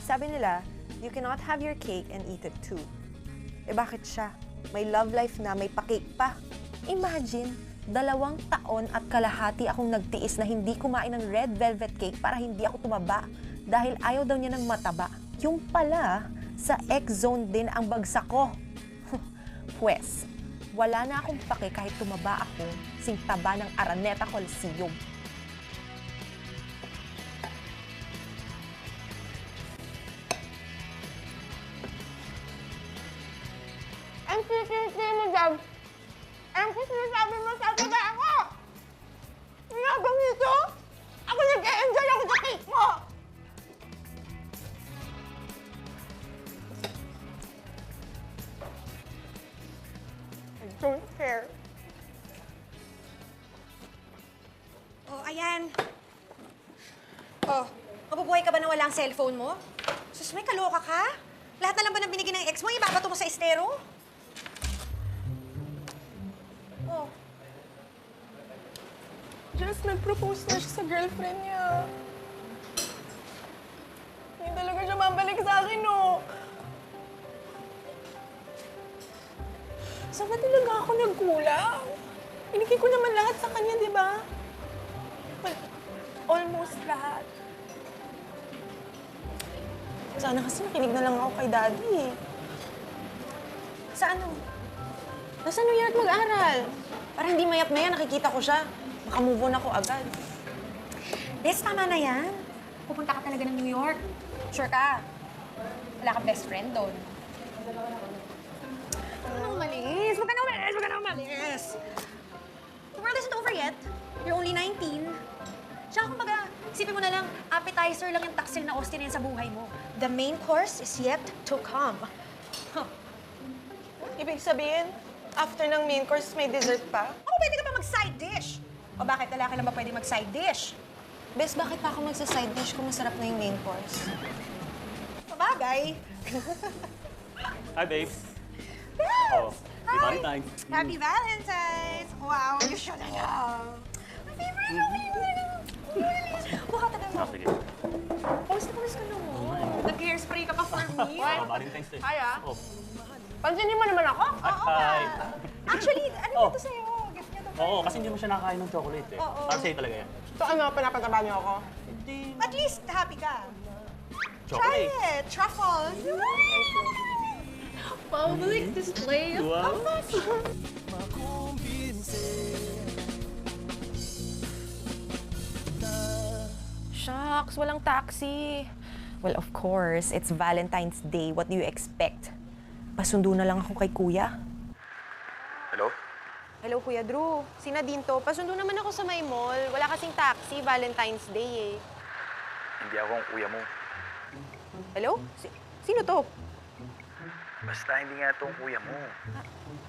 Sabi nila, you cannot have your cake and eat it too. Eh bakit siya? May love life na, may pa-cake pa. Imagine, 2 taon at kalahati akong nagtiis na hindi kumain ng red velvet cake para hindi ako tumaba dahil ayaw daw niya ng mataba. Yung pala, sa X-zone din ang bagsak ko. Pwes, wala na akong pake kahit tumaba ako sing taba ng Araneta Coliseum. Ang sisisi mo, Jam. Ang sinasabi mo sa baba ako! Nga nito? Ako nag-e-enjoy ako sa cake mo! I don't care. Oh, ayan. Oh, mabubuhay ka ba na walang cellphone mo? Sus, may kaloka ka? Lahat na lang ba na binigay ng ex mo, ibabato mo sa estero? Oh, Just nag-propose na siya sa girlfriend niya. Hindi talaga siya mabalik sa akin, no? Saan ba talaga ako nagkulang? Binigay ko naman lahat sa kanya, di ba? Well, almost lahat. Sana kasi nakinig na lang ako kay Daddy. sa ano? Nasa New York mag-aral. Para hindi mayat-maya nakikita ko siya. Makamove on ako agad. Bes, tama na yan. Pupunta ka talaga ng New York. Sure ka? Wala kang best friend doon. Huwag ka na umalis! Huwag ka na umalis! Huwag ka na umalis! The world isn't over yet. You're only 19. Tsaka kumbaga, isipin mo na lang, appetizer lang yung taksil na Austin yan sa buhay mo. The main course is yet to come. Huh. Ibig sabihin, after ng main course, may dessert pa? Ako pwede ka pa mag-side dish. O bakit lalaki lang ba pwede mag-side dish? Bes, bakit pa ako magsa-side dish kung masarap na yung main course? Sabagay. Hi, babes. Yes! Oh, happy Valentine's. Happy Valentine's! Wow, you should have. My favorite, my favorite. Mukha tagal mo. Sige. Pawis ka na mo. Nag-hairspray ka pa for me. Oh, Valentine's Day. Hi, ah. Oh. Pansinin mo naman ako? Oo Hi. nga. Actually, ano Oh. ito sa'yo? Gift niya to. Oo, kasi hindi mo siya nakakain ng chocolate eh. Oo. Para sa'yo talaga yan. So ano, pinapataba niyo ako? Hindi. At least happy ka. Try Chocolate. it. Truffles. Public display of Wow. Shucks, walang taxi. Well, of course, it's Valentine's Day. What do you expect? Pasundo na lang ako kay Kuya. Hello? Hello, Kuya Drew. Si Nadine to. Pasundo naman ako sa may mall. Wala kasing taxi, Valentine's Day eh. Hindi ako ang kuya mo. Hello? Sino to? Basta hindi nga ito ang kuya mo.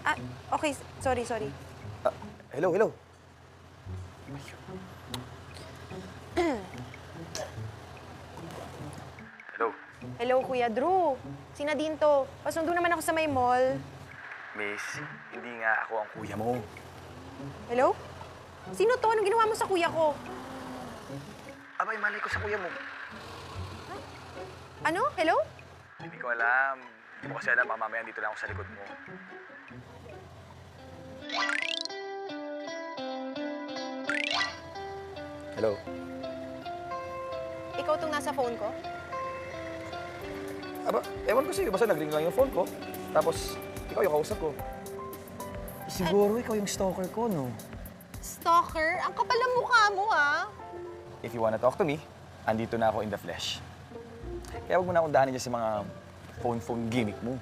Ah, okay. Sorry. Hello, hello. Hello, Hello, Kuya Drew. Si Nadine to. Pasundo naman ako sa may mall. miss. Hindi nga ako ang kuya mo. Hello? Sino to? Anong ginawa mo sa kuya ko? Abay, malay ko sa kuya mo. Ano? Hello? Hindi ko alam. Hindi mo kasi alam, mamaya dito lang ako sa likod mo. Hello? Ikaw tong nasa phone ko? Aba, ewan ko sa'yo. Basta nag-ring lang yung phone ko. Tapos, ikaw yung kausap ko. Siguro ikaw yung stalker ko, no? Stalker? Ang kapal ng mukha mo, ah. If you wanna talk to me, andito na ako in the flesh. Kaya huwag mo na akong daanin dyan sa mga phone gimmick mo.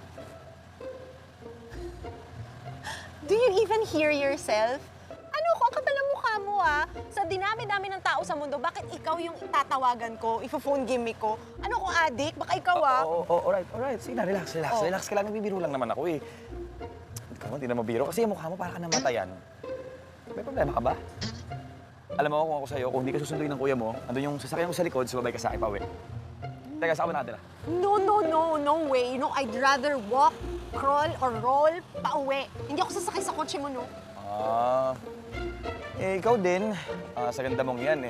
Do you even hear yourself? Ano ko, ang kapal ng mukha mo, ah. Sa dinami-dami ng tao sa mundo, bakit ikaw yung tatawagan ko, ifo-phone gimmick ko? Ano ko, addict? Baka ikaw, ah. Alright. Sige na, relax. Oh. Relax ka lang. Nagbibiro lang naman ako, eh. Ikaw, hindi na mabiro. Kasi yung mukha mo para ka namatayan. May problema ka ba? Alam mo kung ako sa'yo, kung hindi ka susunduin ng kuya mo, andun yung sasakyan ko sa likod, sumabay ka sa akin pa uwi. Teka, saan ka ba nakatira? No way. No, I'd rather walk, crawl, or roll pa-uwi. Hindi ako sasakay sa kotse mo, no? Ikaw din. Sa ganda mong yan,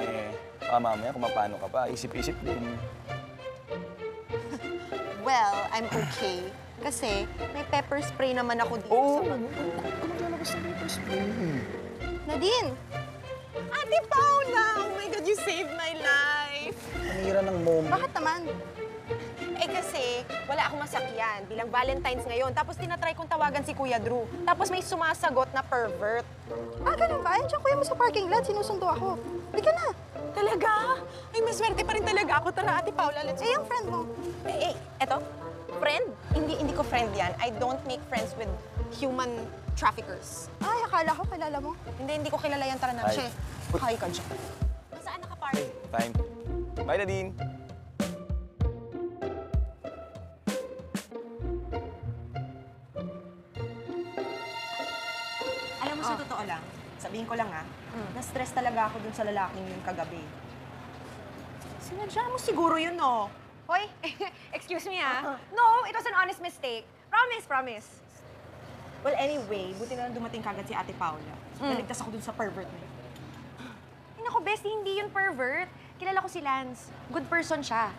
mamaya kung paano ka pa, isip-isip din. Well, I'm okay. Kasi may pepper spray naman ako dito sa bag. Lalabas ng paper spray. Nadine! Ate Paula! Oh my God, you saved my life! Panira ng moment. Bakit naman? Eh kasi, wala akong masakyan bilang Valentine's ngayon. Tapos tinatry kong tawagan si Kuya Drew. Tapos may sumasagot na pervert. Ah, ganun ba? Andiyan kuya mo sa parking lot, sinusundo ako. Halika na. Talaga? Ay, maswerte pa rin talaga ako. Tara, Ate Paula, let's Eh, yung friend mo. eto? Friend? Hindi ko friend yan. I don't make friends with human traffickers. Ay, akala ko kilala mo. Hindi ko kilala yan. Tara na. Hi. Che, hi ka dyan. Saan nakapark? Time. Bye, Nadine. Alam mo, sa totoo lang, sabihin ko lang na-stress talaga ako dun sa lalaking yung kagabi. Sinadya mo siguro yun, no? Hoy, excuse me No, it was an honest mistake. Promise, promise. Well, anyway, buti na lang dumating kagad si Ate Paula. Naligtas ako dun sa pervert na yun. Ay, naku, bestie, hindi yun pervert. Kilala ko si Lance. Good person siya.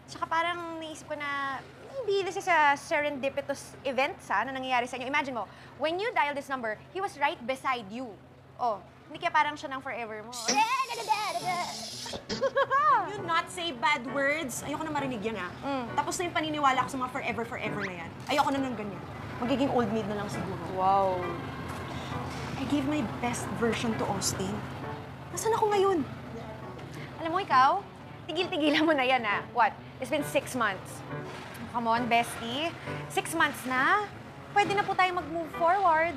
Tsaka parang naisip ko na maybe this is a serendipitous event na nangyayari sa inyo. Imagine mo, when you dial this number, he was right beside you. Oh, hindi kaya parang siya ng forever mo. You not say bad words. Ayoko na marinig yan, Tapos na yung paniniwala ko sa mga forever na yan. Ayoko na ng ganyan. Magiging old maid na lang siguro. Wow. I gave my best version to Austin. Nasaan ako ngayon? Alam mo, ikaw, tigil-tigilan mo na yan, What? It's been 6 months. Come on, bestie. 6 months na. Pwede na po tayo mag-move forward.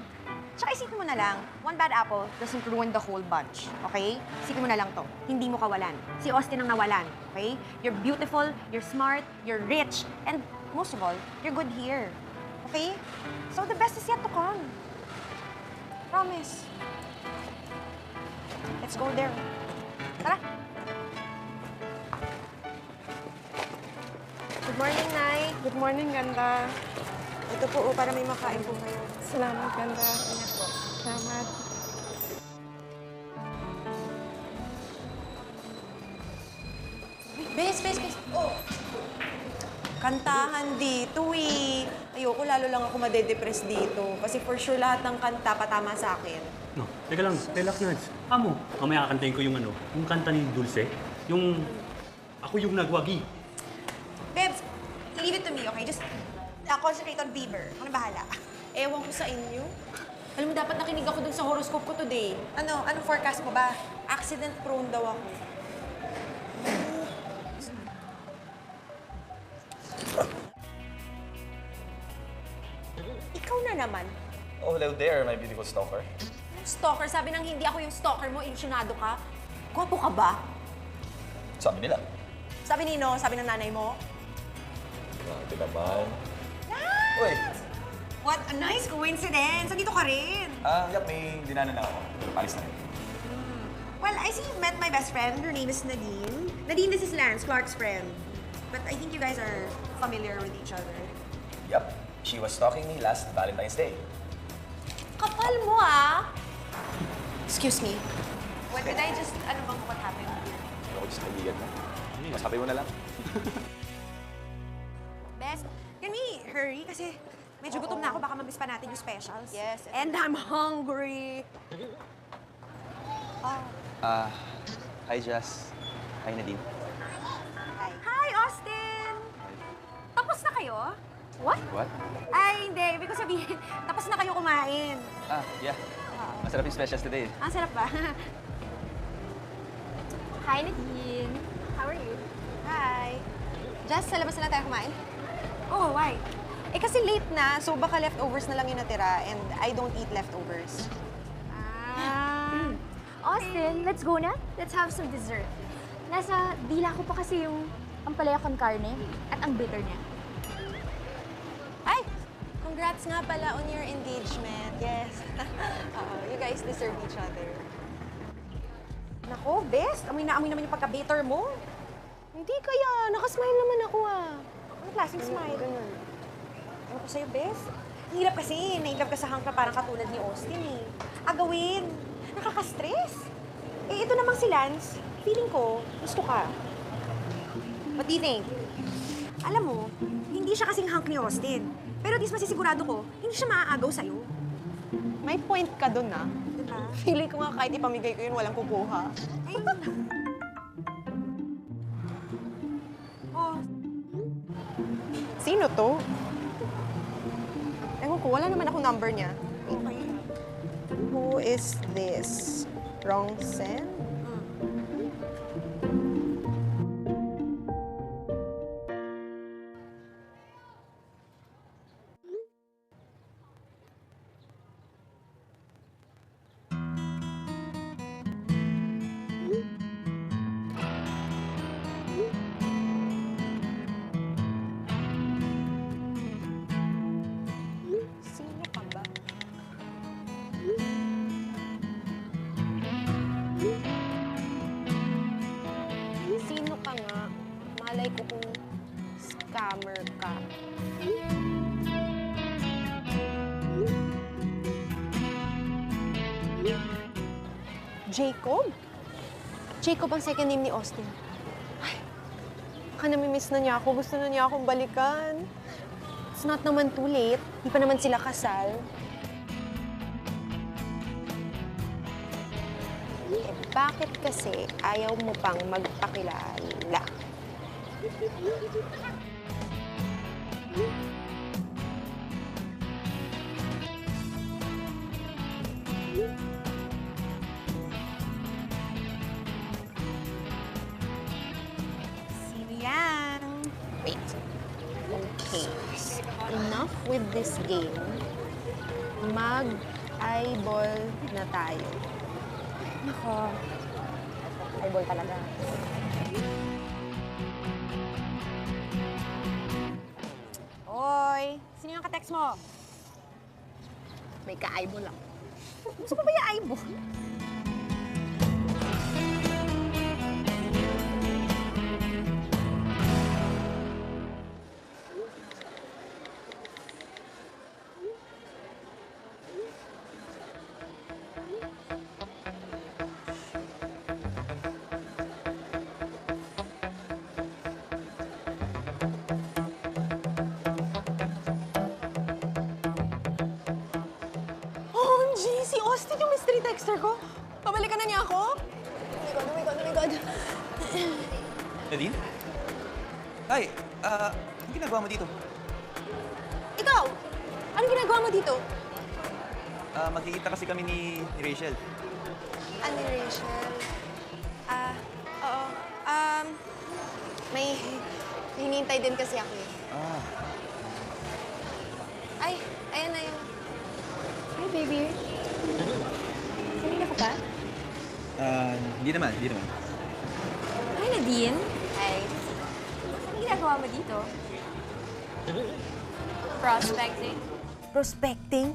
Tsaka isipin mo na lang, one bad apple doesn't ruin the whole bunch, okay? Isipin mo na lang to, hindi mo kawalan. Si Austin ang nawalan, okay? You're beautiful, you're smart, you're rich, and most of all, you're good here, okay? So the best is yet to come. Promise. Let's go there. Tara. Good morning, Nay. Good morning, ganda. Ito po, para may makain po kayo. Salamat, ganda. Salamat. Bes! Oh! Kantahan dito, Ayoko, lalo lang ako madedepress dito. Kasi for sure, lahat ng kanta patama sa akin. No, teka lang, relax na. Amo, mamaya kakantahin ko yung yung kanta ni Dulce. Yung, ako yung nagwagi. Bebs, leave it to me, okay? Just concentrate on Bieber. Ako na bahala. Ewan ko sa inyo. Alam mo, dapat nakinig ako dun sa horoscope ko today. Anong forecast mo ba? Accident prone daw ako. Ikaw na naman. Oh, hello there, my beautiful stalker. Stalker, sabi nang hindi ako yung stalker mo, ilusyonado ka. Gwapo ka ba? Sabi nila. Sabi nino, sabi ng nanay mo. Grabe naman. Uy! What a nice coincidence! Nandito ka rin. Yap, may dinanan na ako. Palis na rin. Well, I see you've met my best friend. Her name is Nadine. Nadine, this is Lance, Clark's friend. But I think you guys are familiar with each other. Yep, she was stalking me last Valentine's Day. Kapal mo, Excuse me. What did I just, what happened? Ano ko sa kaibigan mo? Masabi mo na lang. Best, can we hurry? Kasi medyo gutom na ako. Baka mamiss pa natin yung specials. Yes. And I'm hungry. Hi, Jess. Hi, Nadine. Hi, Austin! Tapos na kayo? What? What? Ay, hindi. Ibig ko sabihin, tapos na kayo kumain. Yeah. Masarap yung specials today. Ang sarap ba? Hi, Nadine. How are you? Hi. Jess, sa labas na lang tayo kumain? Oh, why? Eh kasi late na, so baka leftovers na lang yung natira and I don't eat leftovers. Austin, let's go na. Let's have some dessert. Nasa dila ko pa kasi yung ampalaya con carne at ang bitter niya. Ay! Congrats nga pala on your engagement. Yes. You guys deserve each other. Nako, best. Amoy na amoy naman yung pagka-bitter mo. Hindi kaya. Nakasmile naman ako Anong klaseng smile? Ganun. Ano ko sa'yo, best? Ang hirap kasi. Nailap ka sa hunk na parang katulad ni Austin, Agawin. Nakaka-stress. Eh, ito namang si Lance. Feeling ko, gusto ka. What do you think? Alam mo, hindi siya kasing hunk ni Austin. Pero at least masisigurado ko, hindi siya maaagaw sa'yo. May point ka dun, ah. Diba? Feeling ko nga kahit ipamigay ko yun, walang kukuha. Ayun. Oh, Sino to? Ewan ko, wala naman ako number niya. okay. Who is this? Wrong send? Sino ka ba? Sino ka nga? Malay ko kung scammer ka. Jacob? Jacob ang second name ni Austin. Ay, baka namimiss na niya ako. Gusto na niya akong balikan. It's not naman too late. Di pa naman sila kasal. Eh, bakit kasi ayaw mo pang magpakilala? Sino yan? Wait. Okay. Enough with this game. Mag-eyeball na tayo. Nako. Eyeball talaga. Oy, sino yung ka-text mo? May ka-eyeball lang. Gusto mo ba yung eyeball? OMG! Si Austin yung mystery texter ko. Pabalikan na niya ako? Oh my God. Nadine? Hi, anong ginagawa mo dito? Ikaw! Anong ginagawa mo dito? Magkikita kasi kami ni Rachel. Ano, Rachel? Oo. May hinihintay din kasi ako eh. Ah, Ay, ayan na yun. Hi, baby. Kanina ka pa? hindi naman. Hi, Nadine. Ay, Anong ginagawa mo dito? Prospecting? Prospecting?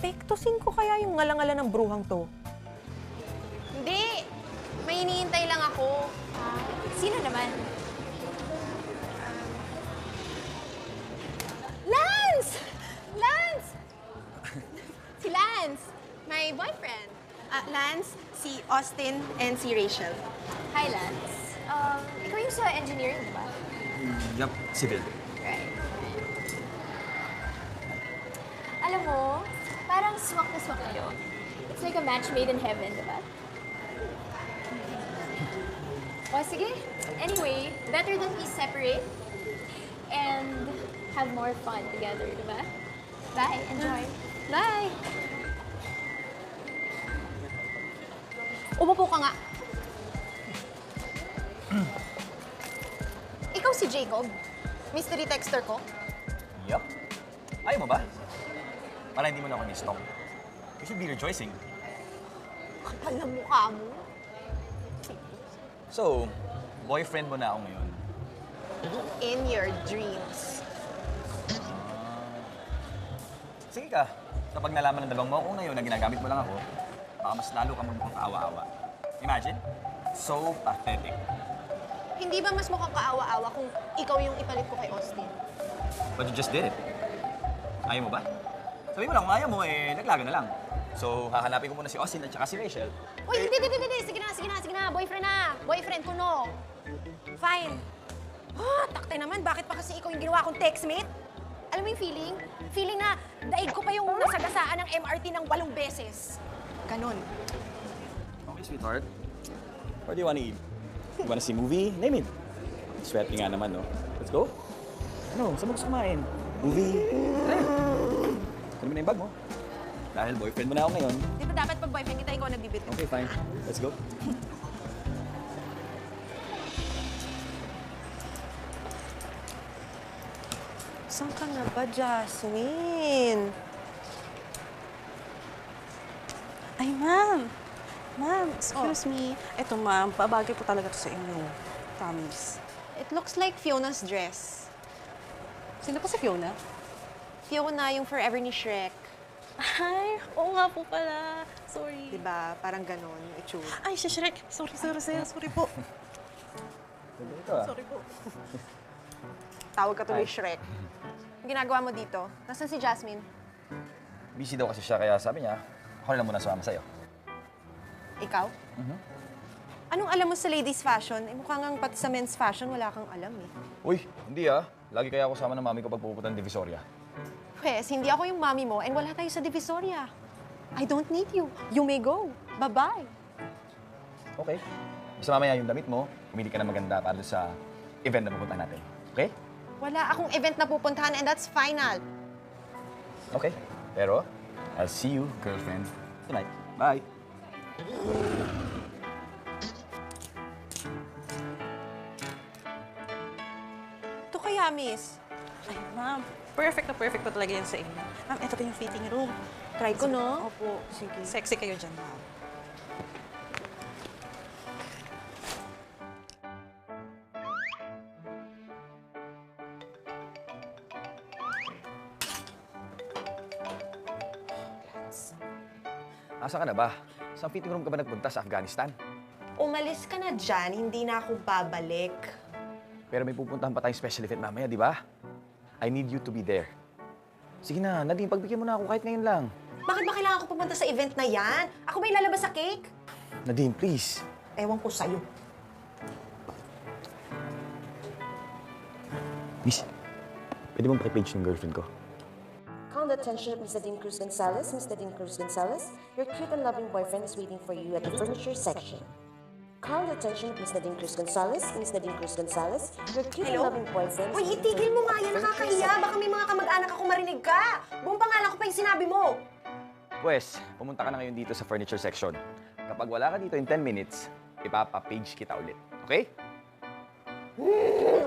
Pektosin ko kaya yung ngalangala ng bruhang to. hindi. May hinihintay lang ako. Sino naman? Lance! Lance! Si Lance, my boyfriend. Lance, si Austin, and si Rachel. Hi, Lance. Ikaw yung sa engineering, di ba? Yup, civil. Right. Alam mo, parang swak na swak kayo. It's like a match made in heaven, di ba? O, sige. Anyway, better that we separate and have more fun together, di ba? Bye. Enjoy. Bye. Umupo ka nga. Ikaw si Jacob, mystery texter ko. Yup. Ayaw mo ba? Para hindi mo na ako ni-stalk. You should be rejoicing. Kapal na mukha mo. So, boyfriend mo na ako ngayon. In your dreams. Sige ka. Kapag nalaman ng dalawang mo ako ngayon na ginagamit mo lang ako, baka mas lalo ka magmukhang kaawa-awa. Imagine? So pathetic. Hindi ba mas mukhang kaawa-awa kung ikaw yung ipalit ko kay Austin? But you just did it. Ayaw mo ba? Sabi mo lang, kung ayaw mo, naglaga na lang. So, hahanapin ko muna si Austin at saka si Rachel. Uy, hindi. Sige na. Boyfriend na. Boyfriend ko, no. Fine. Takte naman, bakit pa kasi ikaw yung ginawa kong textmate? Alam mo yung feeling? Feeling na daig ko pa yung nasagasaan ng MRT ng 8 beses. Ganon. Okay, sweetheart. Where do you wanna eat? You wanna see movie? Name it. Swerte nga naman, no? Let's go. Ano, saan mo gusto kumain? Movie? Tara. Ano mo na yung bag mo? Dahil boyfriend mo na ako ngayon. Di ba dapat pag boyfriend kita, ikaw nagbibit? Okay, fine. Let's go. Saan ka na ba, Jasmine? Ay, ma'am. Ma'am, excuse me. Eto, ma'am, babagay po talaga to sa inyo. Promise. It looks like Fiona's dress. Sino po si Fiona? Fiona, yung forever ni Shrek. Ay, oo nga po pala. Sorry. Di ba? Parang ganon yung itsura. Ay, si Shrek. Sorry, sorry po. Ito ah. Sorry po. Tawag ka tuloy Shrek. Ang ginagawa mo dito? Nasaan si Jasmine? Busy daw kasi siya, kaya sabi niya, ako na lang muna sumama sa'yo. Ikaw? Anong alam mo sa ladies fashion? Eh, mukha ngang pati sa men's fashion, wala kang alam eh. Uy, hindi ah. Lagi kaya ako sama ng mami ko pag pupunta ng Divisoria. Pwes, hindi ako yung mami mo and wala tayo sa Divisoria. I don't need you. You may go. Bye-bye. Okay. Basta mamaya yung damit mo, pumili ka na maganda para sa event na pupuntahan natin. Okay? Wala akong event na pupuntahan and that's final. Okay. Pero, I'll see you, girlfriend, tonight. Bye. Ito kaya, miss? Ay, ma'am. Perfect na talaga yan sa inyo. Ma'am, ito po yung fitting room. Try ko, no? Opo. Sige. Sexy kayo dyan, ma'am. Asa ka na ba? Saan fitting room ka ba nagpunta sa Afghanistan? Umalis ka na dyan, hindi na ako babalik. Pero may pupuntahan pa tayong special event mamaya, di ba? I need you to be there. Sige na, Nadine, pagbigyan mo na ako kahit ngayon lang. Bakit ba kailangan ko pumunta sa event na yan? Ako ba ilalabas sa cake? Nadine, please. Ewan ko sa'yo. Miss, pwede mong pakipage ng girlfriend ko? Call the attention of Miss Nadine Cruz Gonzalez. Miss Nadine Cruz Gonzalez, your cute and loving boyfriend is waiting for you at the furniture section. Call the attention of Miss Nadine Cruz Gonzalez. Miss Nadine Cruz Gonzalez, your cute and loving boyfriend is Uy, waiting for itigil you mo at nga the yan, furniture nakakahiya. section. Baka may mga kamag-anak ako marinig ka. Buong pangalan ko pa yung sinabi mo. Pwes, pumunta ka na ngayon dito sa furniture section. Kapag wala ka dito in 10 minutes, ipapa-page kita ulit. Okay?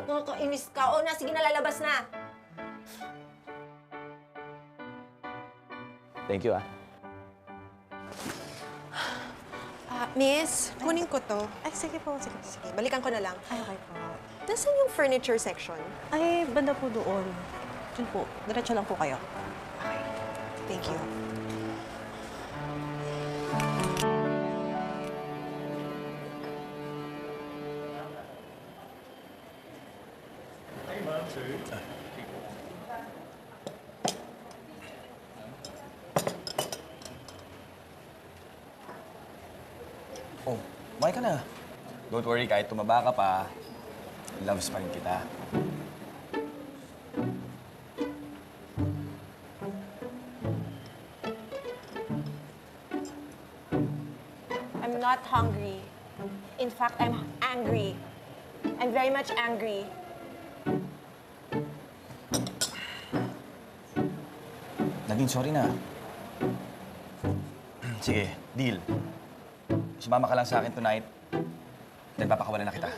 Nakakainis ka. O na, sige na, lalabas na. Thank you, ah. Miss, kunin ko to. Ay, sige po. Sige. Sige, balikan ko na lang. Ay, okay po. Nasaan yung furniture section? Ay, banda po doon. Diyan po. Diretso lang po kayo. Okay. Thank you. Oh, kumain ka na. Don't worry, kahit tumaba ka pa, loves pa rin kita. I'm not hungry. In fact, I'm angry. I'm very much angry. Nadine, sorry na. Sige, deal. Sumama ka lang sa akin tonight, then papakawalan na kita.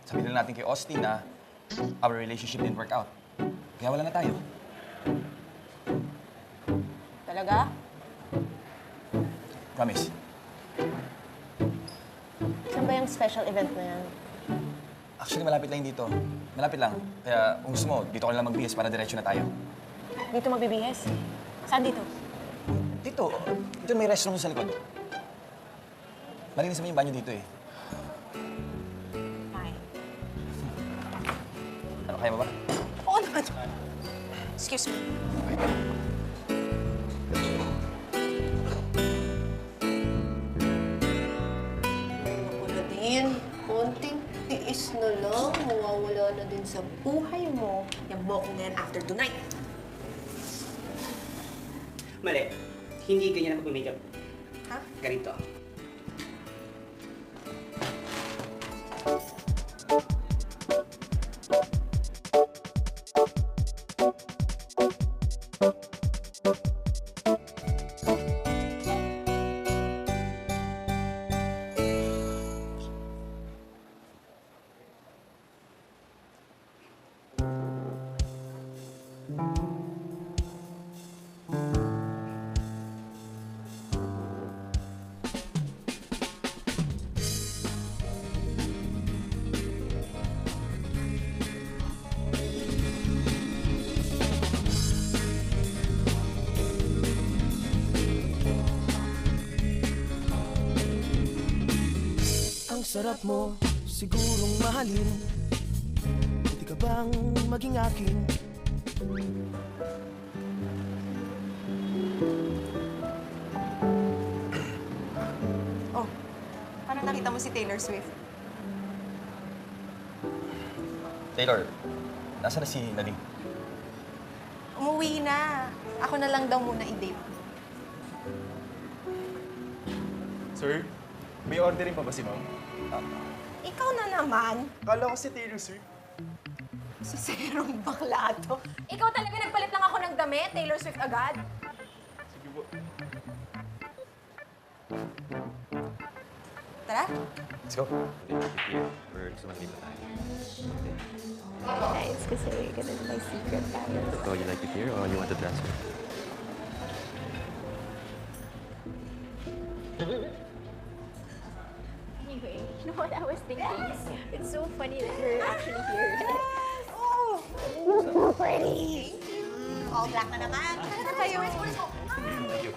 Sabihin na natin kay Austin na our relationship didn't work out. Kaya wala na tayo. Talaga? Promise. Saan ba yung special event na yan? Actually, malapit lang dito. Malapit lang. Kaya kung gusto mo, dito ka lang magbihis para diretso na tayo. Dito magbibihis? Saan dito? Dito. Dito may restroom sa likod. Malinis naman yung banyo dito eh. Fine. Ano, kaya mo ba? Oo naman. Excuse me. Wala din. Konting tiis na lang, mawawala na din sa buhay mo yung bokong na yan after tonight. Mali. Hindi ganyan ang pag-makeup. Ha? Ganito. Sarap mo, sigurong mahalin. Pwede ka bang maging akin? Oh, parang nakita mo si Taylor Swift. Taylor, nasa na si Nadine? Umuwi na. Ako na lang daw muna i-date. Sir, may ordering pa ba si ma'am? Ikaw na naman. Kala ko si Taylor Swift. Si Serong bakla to. Ikaw talaga nagpalit lang ako ng damit, Taylor Swift agad. Sige po. Tara. Let's go. Guys, kasi ganun my secret guys. Oh, you like it here or you want to transfer? Anyway, you know what I was thinking? It's so funny that you're actually here. Oh, so pretty. All black na naman. Tara na tayo. Let's go. Thank you.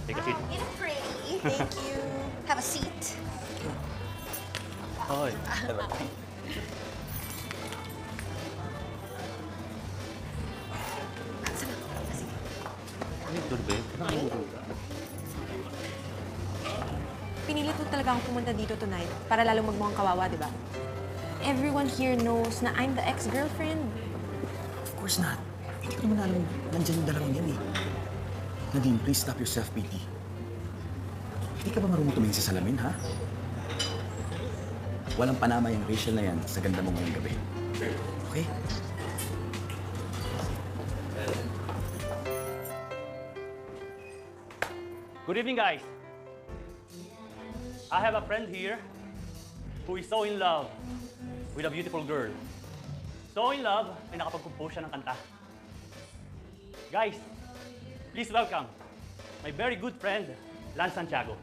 Take a seat. You look pretty. Thank you. Have a seat. Hoy. Ay, Dorbe. Pinilit mo talaga akong pumunta dito tonight para lalong magmukhang kawawa, di ba? Everyone here knows na I'm the ex-girlfriend. Of course not. Hindi ko naman alam nandyan yung dalawang yan eh. Nadine, please stop your self-pity. Hindi ka ba marunong tumingin sa salamin, ha? Walang panama yung Rachel na yan sa ganda mo ngayong gabi. Okay? Good evening, guys. I have a friend here who is so in love with a beautiful girl. So in love, ay nakapag-compose siya ng kanta. Guys, please welcome my very good friend, Lance Santiago.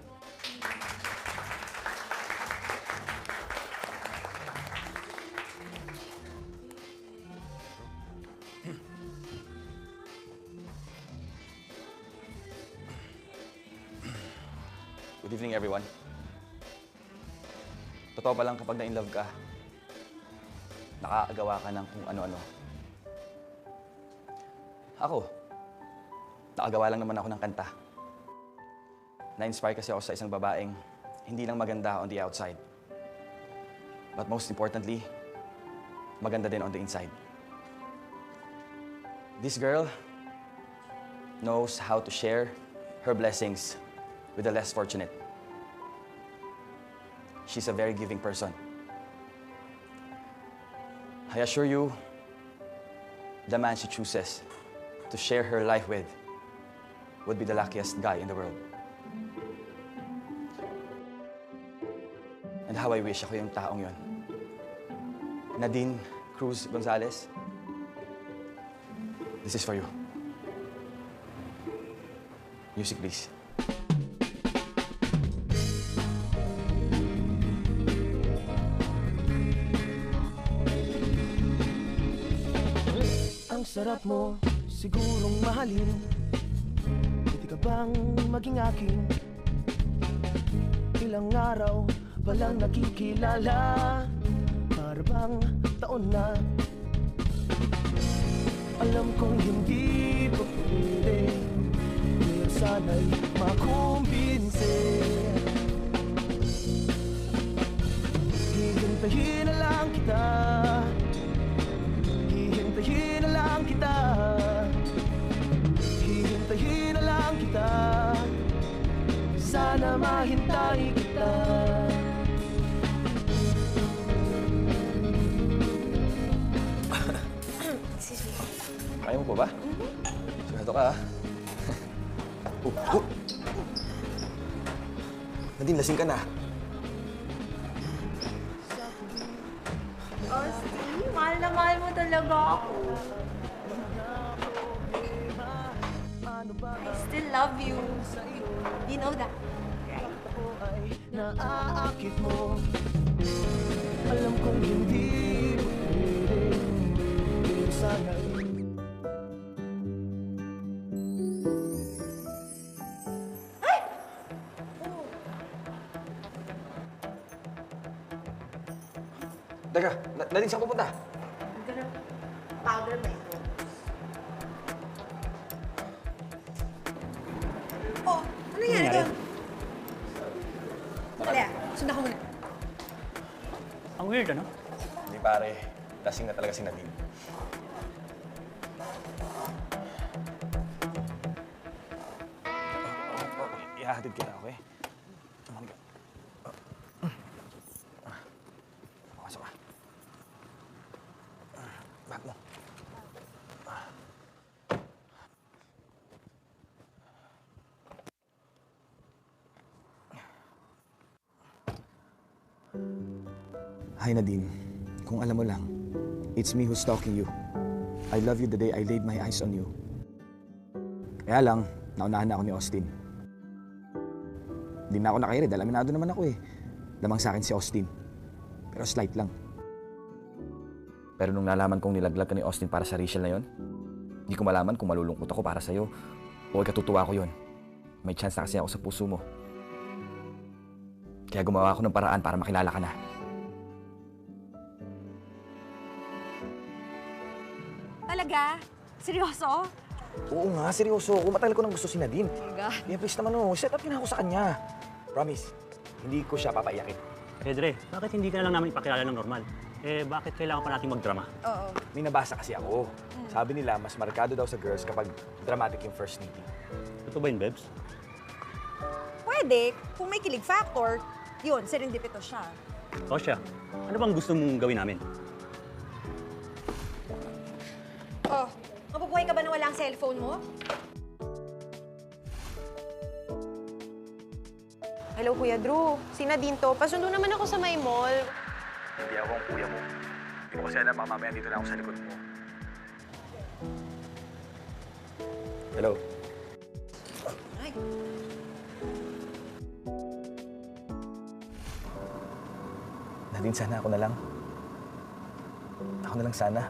Good evening, everyone. Totoo ba lang kapag na-in-love ka, nakakagawa ka ng kung ano-ano. Ako, nakagawa lang naman ako ng kanta. Na-inspire kasi ako sa isang babaeng hindi lang maganda on the outside. But most importantly, maganda din on the inside. This girl knows how to share her blessings with the less fortunate. She's a very giving person. I assure you, the man she chooses to share her life with would be the luckiest guy in the world. And how I wish ako yung taong yon. Nadine Cruz Gonzalez, this is for you. Music, please. Ang sarap mo, sigurong mahalin. Pwede ka bang maging akin? Ilang araw palang nakikilala, para bang taon na. Alam kong hindi pa pwede, pero sana'y makumbinse. Hihintayin na lang kita. Hihintayin na lang kita. Hihintayin na lang kita. Sana mahintay kita. Kaya mo pa ba? Sigurado ka, ha? Nadine, lasing ka na. Austin, mahal na mahal mo talaga ako. I still love you. You know that. Naaakit mo. Alam kong hindi mo pwede. Sana Teka, Nadine, saan pupunta? I'm gonna powder my nose. Oh, ano nangyari doon? Dali, sundan ko muna. Ang weird, ano? Hindi pare, lasing na talaga si Nadine. Ihahatid kita, okay? Halika. Pasok ka. Bag mo. Hi Nadine, kung alam mo lang, it's me who's stalking you. I love you the day I laid my eyes on you. Kaya lang, naunahan na ako ni Austin. Hindi na ako nakahirid, alaminado naman ako eh. Lamang sa akin si Austin. Pero slight lang. Pero nung nalaman kong nilaglag ka ni Austin para sa Rachel na yon, hindi ko malaman kung malulungkot ako para sa'yo o ikatutuwa ko yon. May chance na kasi ako sa puso mo. Kaya gumawa ako ng paraan para makilala ka na. Talaga? Seryoso? Oo nga, seryoso. Kung matagal ko nang gusto si Nadine. Talaga? Kaya please naman set up na ako sa kanya. Promise, hindi ko siya papaiyakin. Dre, bakit hindi ka na lang namin ipakilala ng normal? Eh, bakit kailangan pa natin magdrama? Oo. May nabasa kasi ako. Sabi nila, mas markado daw sa girls kapag dramatic yung first meeting. Totoo ba yun, Bebs? Pwede, kung may kilig factor, yun, serendipito siya. Tosha, ano bang gusto mong gawin namin? Oh, mabubuhay ka ba na wala ang cellphone mo? Hello, Kuya Drew. Si Nadine to. Pasundo naman ako sa may mall. Hindi ako ang kuya mo. Hindi ko kasi alam, baka mamaya dito na ako sa likod mo. Hello? Ay. Nadine, sana ako na lang. Ako na lang sana.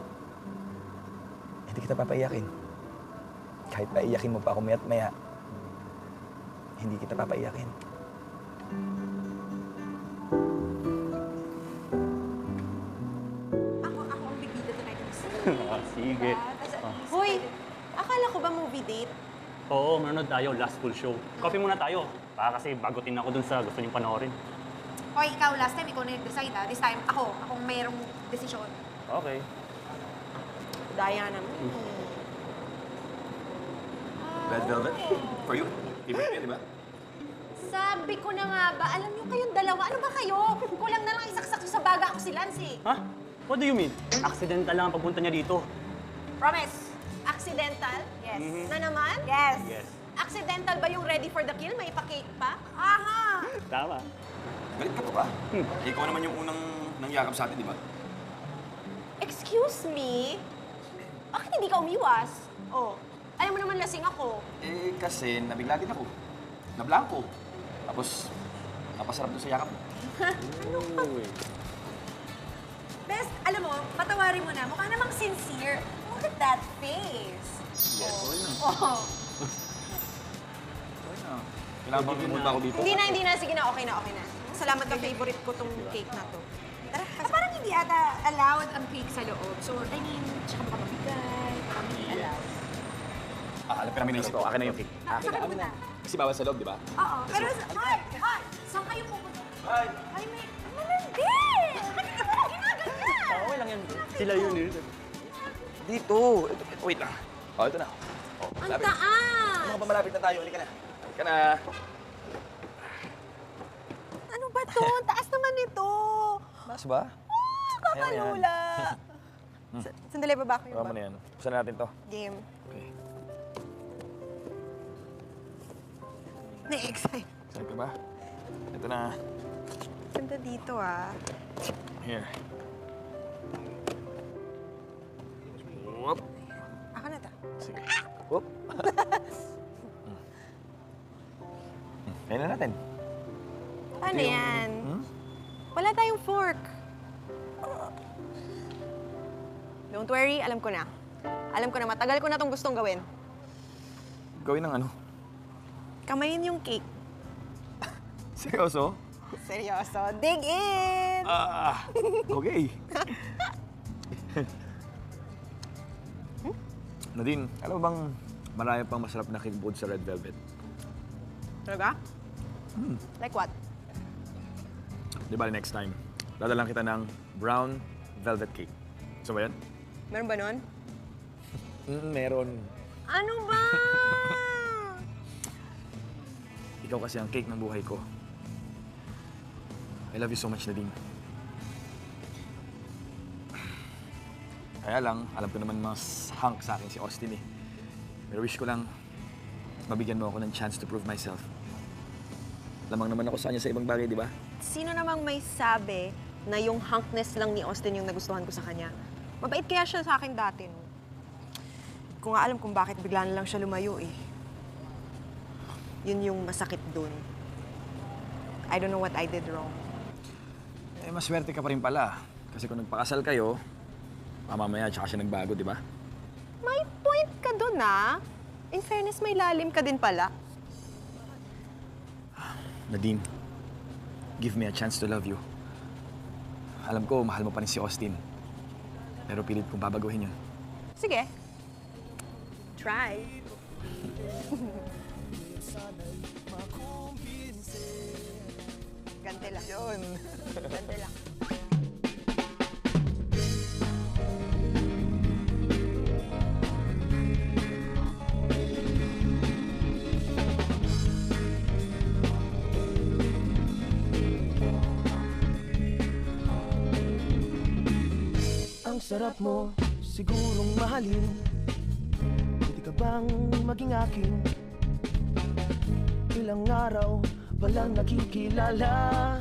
Hindi kita papaiyakin. Kahit paiyakin mo pa ako maya't maya, hindi kita papaiyakin. Ako ang bibida tonight in the city. Sige. Hoy, akala ko ba movie date? Oo, manonood tayo. Last full show. Coffee muna tayo. Baka kasi bagutin ako dun sa gusto niyong panoorin. Hoy, ikaw last time, ikaw na nag-decide ha. This time, akong mayroong desisyon. Okay. Daya naman. Red Velvet? For you? Favorite yan, di ba? Sabi ko na nga ba, alam niyo kayong dalawa, ano ba kayo? Kulang na lang isaksak sa baga ako si Lance eh. Ha? What do you mean? Accidental lang ang pagpunta niya dito. Promise. Accidental? Yes. Na naman? Yes. Yes. Accidental ba yung ready for the kill? May ipa-cake pa? Aha! Tama. Galit ka pa ba? Ikaw naman yung unang nangyakap sa atin, di ba? Excuse me? Bakit hindi ka umiwas? Oh, alam mo naman lasing ako. Eh, kasi nabigla din ako. Nablangko. Tapos, napasarap doon sa yakap mo. Best, alam mo, patawarin mo na. Mukha namang sincere. Look at that face. Yes. Oh. Kailangan bang pumunta ako dito? Hindi na. Sige na, okay na. Salamat ka, favorite ko tong cake na to. Tara, parang hindi ata allowed ang cake sa loob. So, I mean, tsaka baka mabigay, baka hindi allowed. Alam ka namin naisip ko. Akin na yung cake. Saan kayo pupunta? Kasi bawal sa loob, di ba? Oo. Pero, Mark! Saan kayo pupunta? Bye! Ay, may... Hindi! Okay lang yan. Sila yun eh. Dito. Ito, wait lang. Oh, ito na. Oh, Ang malapit. taas! Ano ba, malapit na tayo. Halika na. Halika na. Ano ba to? Ang taas naman nito. Taas ba? Kakalula. Sandali, baba ko yung Baba mo na yan. Buksan na natin to. game. Okay. Na-excite. Saan ka ba? Ito na. Ganda dito, ah. Here. Whoop. Ako na to. Sige. Whoop. Kaya na natin. Ano Ito yung- yan? Hmm? Wala tayong fork. Don't worry, alam ko na. Alam ko na, matagal ko na itong gustong gawin. Gawin ng ano? Kamayin yung cake. Seryoso? Seryoso, dig in! Okay. Nadine, alam mo bang marami pang masarap na cake bukod sa red velvet? Talaga? Like what? Di ba next time, dadalang kita ng brown velvet cake. Gusto ba yan? Meron ba nun? Meron. Ano ba? Ikaw kasi ang cake ng buhay ko. I love you so much, Nadine. Kaya lang, alam ko naman mas hunk sa akin si Austin eh. Pero wish ko lang mabigyan mo ako ng chance to prove myself. Lamang naman ako sa kanya sa ibang bagay, di ba? Sino namang may sabi na yung hunkness lang ni Austin yung nagustuhan ko sa kanya? Mabait kaya siya sa akin dati, no? Hindi ko nga alam kung bakit bigla na lang siya lumayo, eh. Yun yung masakit dun. I don't know what I did wrong. Eh, maswerte ka pa rin pala. Kasi kung nagpakasal kayo, mamaya tsaka siya nagbago, di ba? May point ka dun, ah. In fairness, may lalim ka din pala. Nadine, give me a chance to love you. Alam ko, mahal mo pa rin si Austin. Pero pilit kong babaguhin yun. Sige. Try. Gante lang. Yun. Gante lang. Ang sarap mo, sigurong mahalin. Pwede ka bang maging akin? Ilang araw palang nakikilala,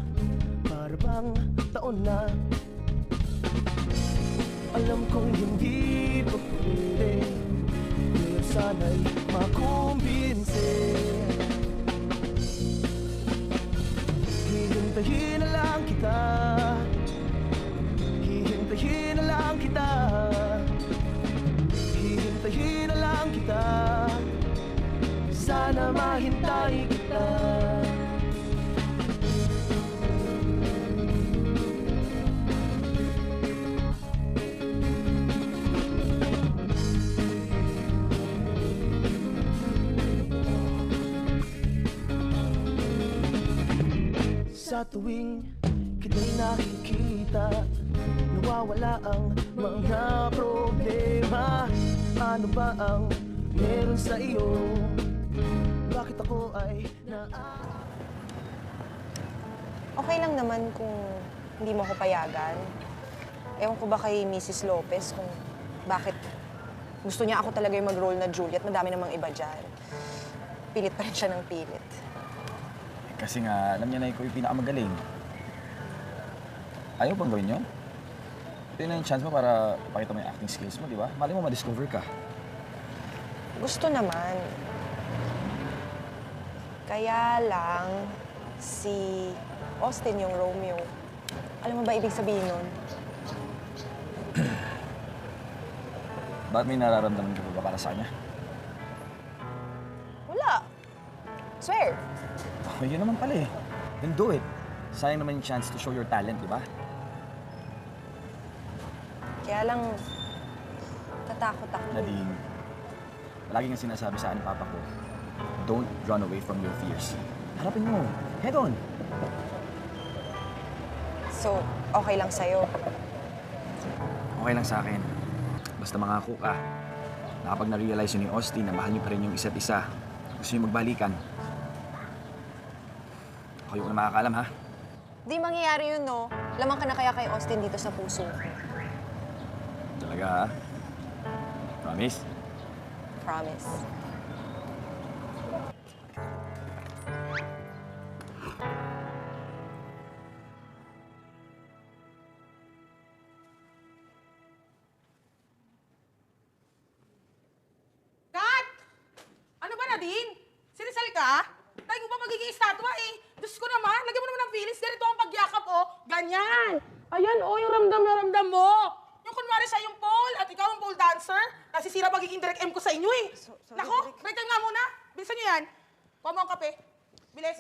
para bang taon na. Alam kong hindi pa pwede, kaya sana'y makumbinse. Hihintayin na lang kita, hihintayin na lang kita, hihintayin na lang kita. Sana mahintay kita. Sa tuwing kita'y nakikita, nawawala ang mga problema. Ano ba ang meron sa iyo? Bakit ako ay Okay lang naman kung hindi mo ako payagan. Ewan ko ba kay Mrs. Lopez kung bakit gusto niya ako talaga yung mag-role na Juliet. Madami namang iba dyan. Pilit pa rin siya ng pilit. Kasi nga, alam niya na ikaw yung pinakamagaling. Ayaw bang gawin yun? Ito na yung chance mo para ipakita mo yung acting skills mo, di ba? Mali mo ma-discover ka. Gusto naman. Kaya lang, si Austin yung Romeo. Alam mo ba ibig sabihin nun? Bakit may nararamdaman ka ba para sa kanya? Wala. Swear. Oh, yun naman pala eh. Then do it. Sayang naman yung chance to show your talent, di ba? Kaya lang, tatakot ako. Nadine, palagi nga sinasabi sa akin ni Papa ko, don't run away from your fears. Harapin mo. Head on. So, okay lang sa'yo. Okay lang sa akin. Basta mangako ka na kapag na-realize yun ni Austin na mahal niyo pa rin yung isa't isa, gusto niyo magbalikan, ako yung makakaalam, ha? Di mangyayari yun, no? Lamang ka na kaya kay Austin dito sa puso. Talaga, ha? Promise? Promise. Kat! Ano ba, Nadine? Sinisal ka? Tayo mo ba magiging estatwa eh? Diyos ko naman, lagyan mo naman ng feelings. Ganito ang pagyakap, oh. Ganyan. Ayan, oh, yung ramdam mo. Yung kunwari siya yung pole at ikaw ang pole dancer. Nasisira magiging direct M ko sa inyo eh. Nako, break time nga muna. Bilisan niyo yan. Kuha mo ang kape. Bilis.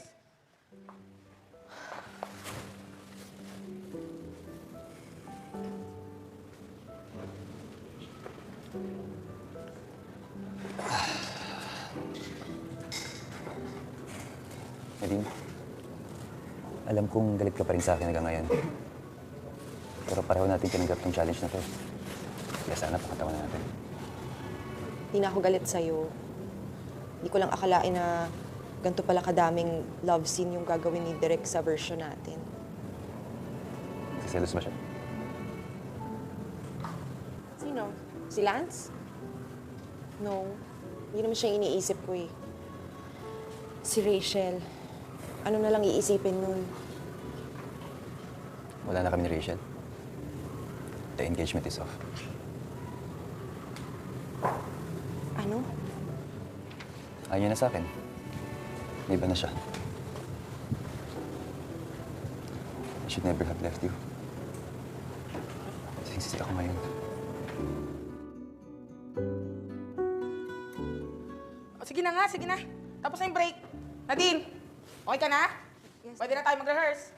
Nadine, alam kong galit ka pa rin sa akin hanggang ngayon. Pero pareho natin tinanggap tong challenge na to. Kaya sana pakatawan na natin. Hindi na ako galit sa'yo. Hindi ko lang akalain na ganito pala kadaming love scene yung gagawin ni Direk sa version natin. Selos ba siya? Sino? Si Lance? No. Hindi naman siya iniisip ko eh. Si Rachel. Ano na lang iisipin nun? Wala na kami ni Rachel. The engagement is off. Ano? Ayaw niya na sa akin. May iba na siya. I should never have left you. Sinisisi ako ngayon. O, sige na nga, sige na. Tapos na yung break. Nadine, okay ka na? Yes. Pwede na tayo mag-rehearse.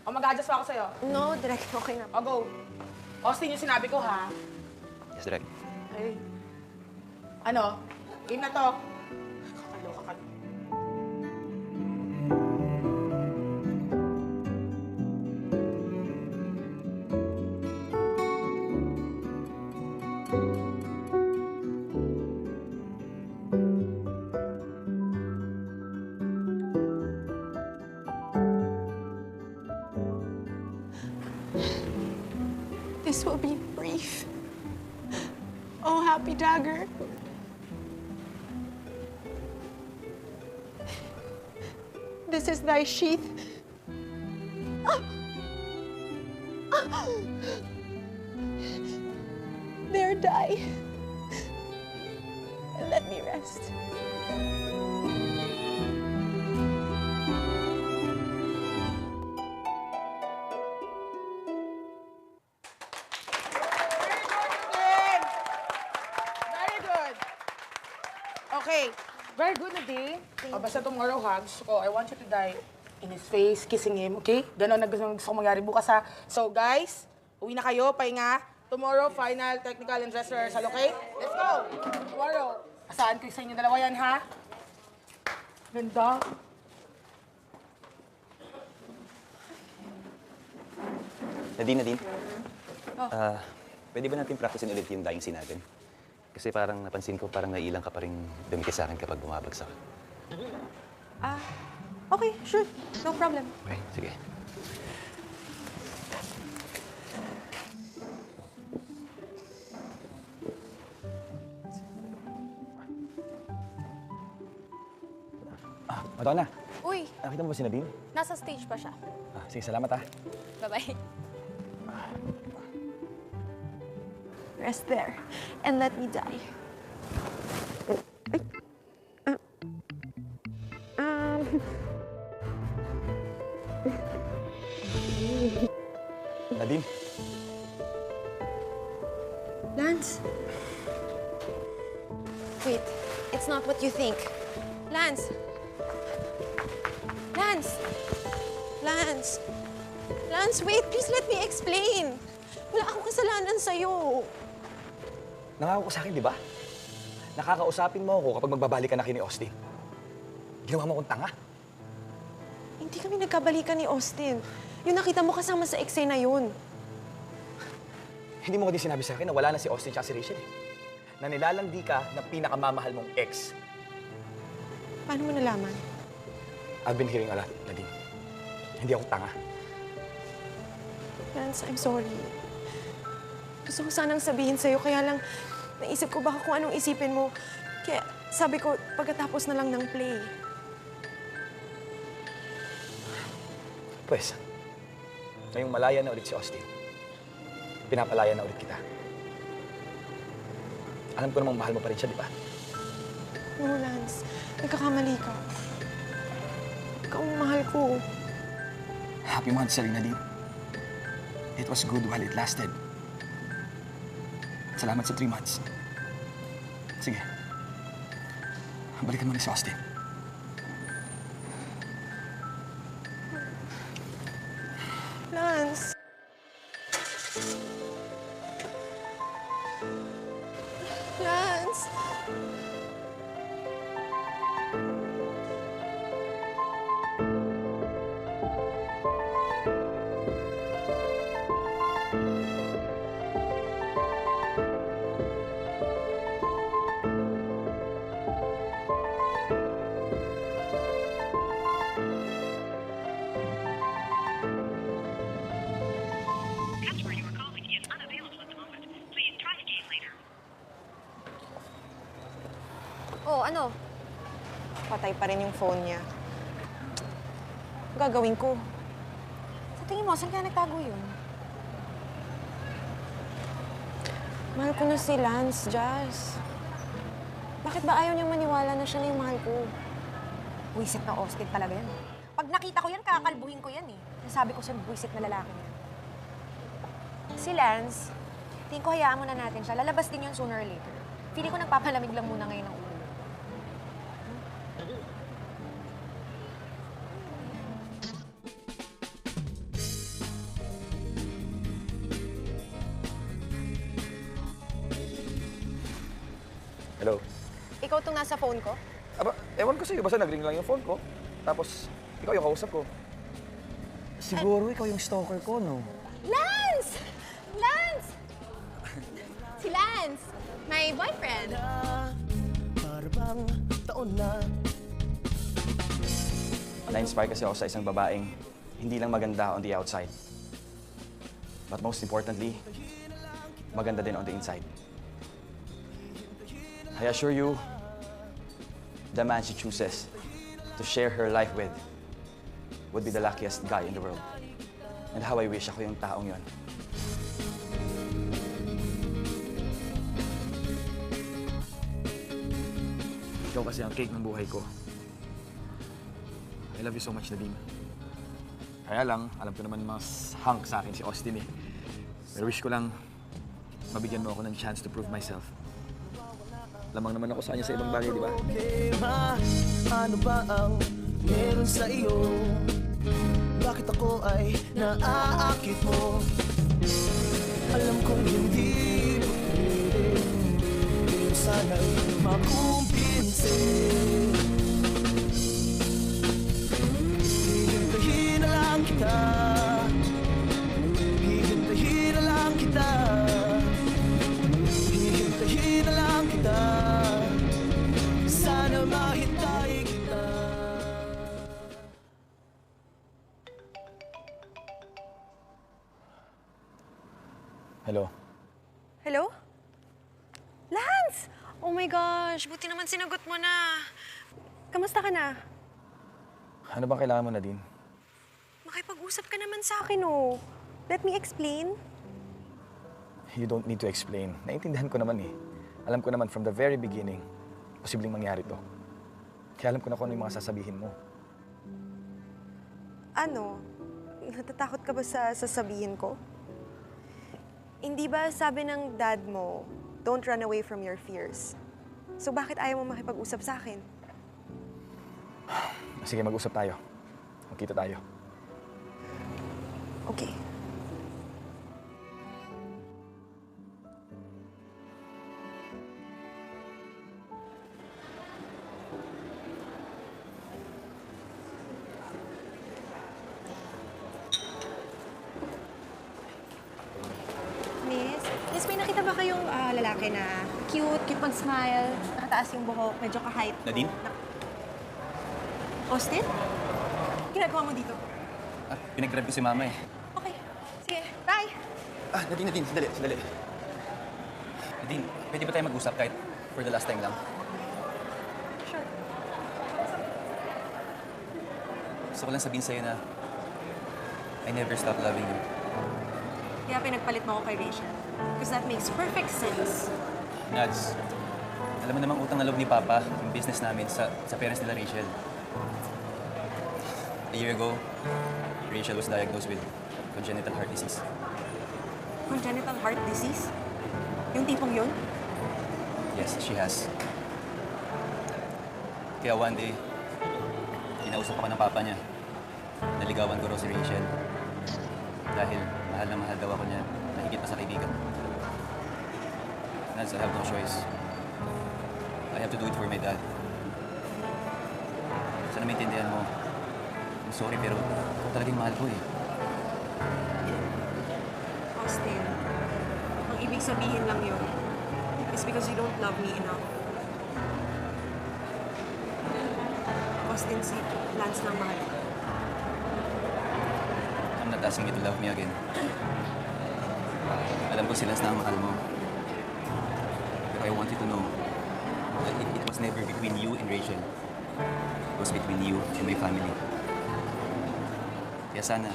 O mag-adjust pa ako sa'yo. No, Direk, okay na. O, go. Austin yung sinabi ko, ha? Yes, Direk. Okay. Ano? Game na to. Kakaloka ka. This will be brief. Oh, happy dagger. This is thy sheath. There die. And let me rest. Okay. Very good, Nadine. Basta tomorrow, ha, gusto ko, I want you to die in his face, kissing him, okay? Ganon na gusto ko mangyari bukas, ha? So, guys, uwi na kayo, pahinga. Tomorrow, final, technical, and dress rehearsal, okay? Let's go! Tomorrow. Asahan ko sa inyo dalawa yan, ha? Ganda. Nadine. Pwede ba natin practicein ulit yung dying scene natin? Kasi parang napansin ko, parang naiilang ka pa rin dumikit sa akin kapag bumabagsak. Okay, sure. No problem. Okay, sige. Madonna, Uy, nakita mo ba si Nadine? nasa stage pa siya. Sige, salamat, ha? Bye-bye. Rest there and let me die. Nadine? Lance? Wait, it's not what you think. Lance! Lance! Lance! Lance, wait! Please let me explain! Wala akong kasalanan sa'yo. Nangako ko sa akin, di ba? Nakakausapin mo ako kapag magbabalikan na kayo ni Austin. Ginawa mo akong tanga. Hindi kami nagkabalikan ni Austin. Yung nakita mo kasama sa eksena yun. Hindi mo ko din sinabi sa akin na wala na si Austin at si Rachel eh. Na nilalandi ka ng pinakamamahal mong ex. Paano mo nalaman? I've been hearing a lot, Nadine. Hindi ako tanga. Lance, I'm sorry. Gusto ko sanang sabihin sa'yo, kaya lang naisip ko baka kung anong isipin mo. Kaya sabi ko, pagkatapos na lang ng play. Pwes, ngayong malaya na ulit si Austin, pinapalaya na ulit kita. Alam ko namang mahal mo pa rin siya, di ba? No, Lance. Nagkakamali ka. Ikaw ang mahal ko. Happy month, Nadine. It was good while it lasted. Salamat sa 3 months. Sige. Balikan mo na si Austin. Lance. Lance. Oh, ano? Patay pa rin yung phone niya. Gagawin ko. Sa tingin mo, saan kaya nagtago yun? Mahal ko na si Lance, Jazz. Bakit ba ayaw niyang maniwala na siya na yung mahal ko? Buisit na Austin talaga yan. Pag nakita ko yan, kakalbuhin ko yan eh. Nasabi ko sa buisit na lalaki yan. Si Lance, tingin ko hayaan muna natin siya. Lalabas din yun sooner or later. Feeling ko nagpapalamig lang muna ngayon ng ulo. Hello? Ikaw tong nasa phone ko? Aba, ewan ko sa'yo. Basta nag-ring lang yung phone ko. Tapos, ikaw yung kausap ko. Siguro ikaw yung stalker ko, no? Lance! Lance! Si Lance, my boyfriend. Para bang taon na Na-inspire kasi ako sa isang babaeng hindi lang maganda on the outside. But most importantly, maganda din on the inside. I assure you, the man she chooses to share her life with would be the luckiest guy in the world. And how I wish ako yung taong yon. Ikaw kasi ang cake ng buhay ko. I love you so much, Nadine. Kaya lang, alam ko naman mas hunk sa akin si Austin eh. Pero wish ko lang mabigyan mo ako ng chance to prove myself. Lamang naman ako sa kanya sa ibang bagay, di ba? problema. Ano ba ang meron sa iyo? Bakit ako ay naaakit mo? Alam kong hindi pwede, pero sana'y makumpinse. Hihintayin na lang kita. Hihintayin na lang kita. Hihintayin na lang kita. Sana mahintay kita. Hello? Hello? Lance! Oh my gosh, buti naman sinagot mo na. Kamusta ka na? Ano bang kailangan mo, Nadine? Makipag-usap ka naman sa akin, oh. Let me explain. You don't need to explain. Naintindihan ko naman eh. Alam ko naman from the very beginning, posibleng mangyari to. Kaya alam ko na kung ano yung mga sasabihin mo. Ano? Natatakot ka ba sa sasabihin ko? Hindi ba sabi ng dad mo, don't run away from your fears? So bakit ayaw mo makipag-usap sa akin? Sige, mag-usap tayo. Magkita tayo. Okay. lalaki na cute mag-smile, nakataas yung buhok, medyo ka-height ko. Nadine? Austin? Ginagawa mo dito? Pinag-grab ko si Mama eh. Okay. Sige, bye! Nadine, sandali. Nadine, pwede ba tayo mag-usap kahit for the last time lang? Sure. Gusto ko lang sabihin sa'yo na I never stopped loving you. Kaya pinagpalit mo ako kay Rachel. Because that makes perfect sense. Nads, alam mo namang utang na loob ni Papa yung business namin sa parents nila Rachel. A year ago, Rachel was diagnosed with congenital heart disease. Congenital heart disease? Yung tipong yun? Yes, she has. Kaya one day, kinausap ako ng Papa niya. Naligawan ko raw si Rachel. Dahil mahal na mahal daw ako niya, mahigit pa sa kaibigan. Nads, I have no choice. I have to do it for my dad. Sana maintindihan mo. I'm sorry, pero ikaw talagang mahal ko eh. Austin, ang ibig sabihin lang yun is because you don't love me enough. Austin, si Lance lang mahal ko. I'm not asking you to love me again. Alam ko si Lance na ang mahal mo. Pero I want you to know that it was never between you and Rachel. It was between you and my family. Kaya sana,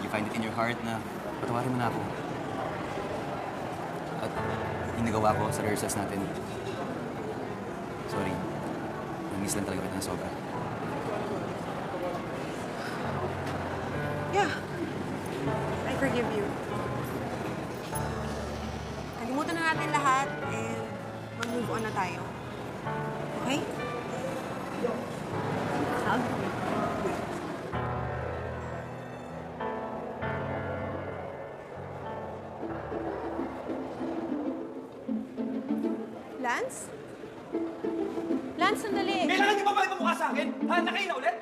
you find it in your heart na patawarin mo na ako. At yung nagawa ko sa rehearsals natin, sorry, namiss lang talaga kita ng sobra. Yeah. I forgive you. Kalimutan na natin lahat and mag-move on na tayo. Okay? Hug? Lance? Lance, sandali. Kailangan niyo ba ba ipamukha sa akin? Ha? Nakain na ulit?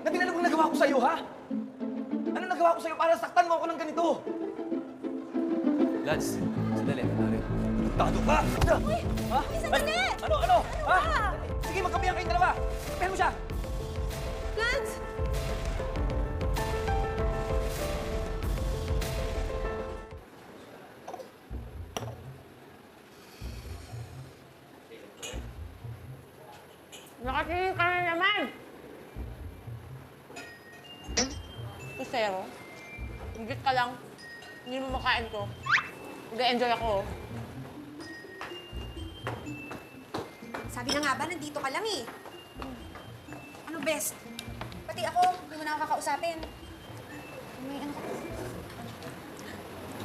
Nadine, ano bang nagawa ko sa'yo, ha? Ano nagawa ko sa'yo para saktan mo ako ng ganito? Lance, sandali. Tado ka! Uy! Ha? Uy, sandali! Ano? Ha? Sige, magkabihan kayong dalawa. Kapihan mo siya. Lance! Nakatingin ka na naman! Isero, higit ka lang. Hindi mo makain ko. Nag-enjoy ako. Sabi na nga ba, nandito ka lang eh. Ano best? Pati ako, hindi mo na ako kakausapin. May ano ka?